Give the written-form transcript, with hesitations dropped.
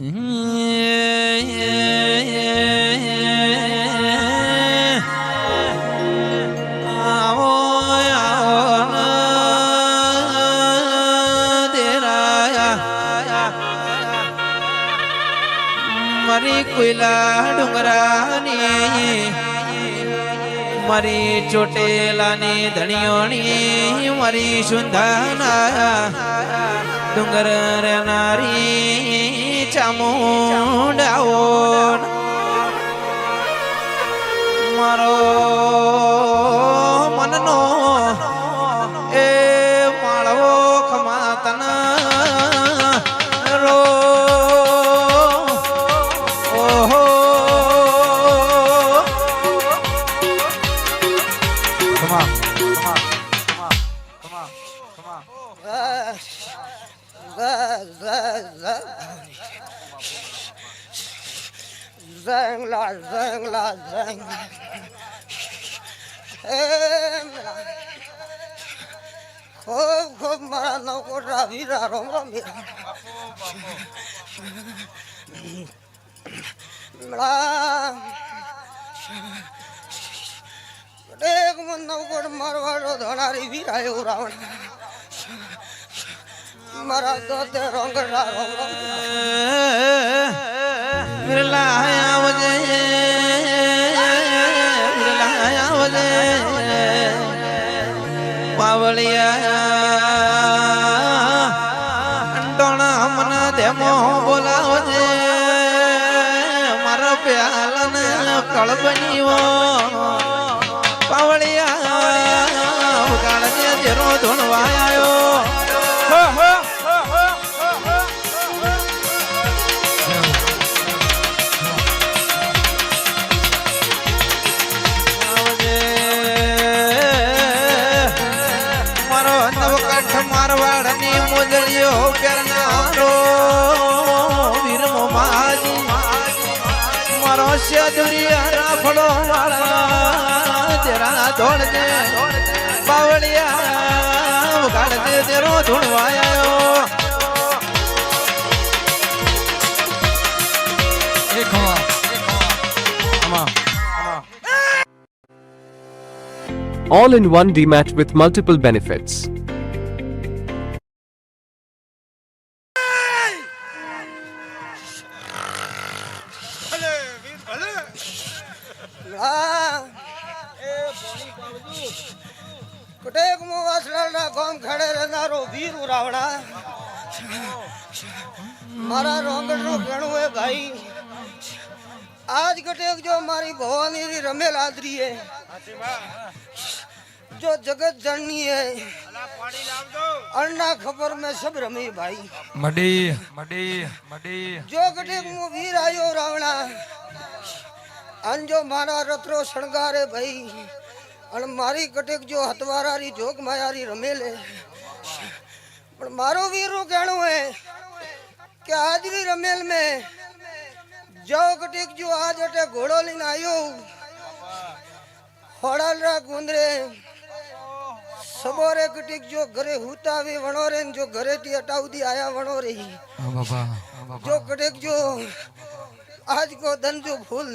મારી કોઈલા ડુંગરાની મારી ચોટેલાની ધણીઓની મારી સુંધાના ડુંગર રેનારી ચામુંડાઓ મારો મનનો એ માળવો ખમાતના રો ઓહો ખમા ખૂબ મારા નવકોટરા વીરા રોમ રોમ એક મન નવકોટ મારવાડો ધણારી વીરા એવું રાવણ મારા દોતે રોંગડા રોમ રોમ પાવળિયા અંડોણા મને દેમો બોલાવજે મારા પ્યાલને કળબનીઓ પાવળિયા ઉગાડજે જેરો ધૂણવાયો મારવાડની મોજળીઓ કરનારો વીરમો માજી મારો સેદુરિયા રાફડો વાળા તેરા દોડજે Bavaliya ઉગાડજે તેરો ધૂણવાયો All in one demat with multiple benefits. કટેક મો વાસળાના ગામ ખડે રહેનારો વીર રાવણા મારા રોંગડનું ગણું હે ભાઈ આજ કટેક જો મારી ભવાની રી રમેલ આદરી है जो जगत जननी है अन्ना खबर में सब रमी भाई मडी मडी मडी जो कटेक मो वीर आयो रावणा अन जो मारा रत्रो शणगारे भाई अन मारी कटेक जो हतवारारी जोग मायारी रमेले पर मारो वीरो कहणो है कि आज री रमेल में जो कटेक जो आज अटे घोड़ो लेने आयो होड़ालरा गुंदरे सबोरे कटेक जो घरे हुतावे वणोरे जो घरे थी अटाउदी आया वणोरे जो कटेक जो आज को धन जो भूल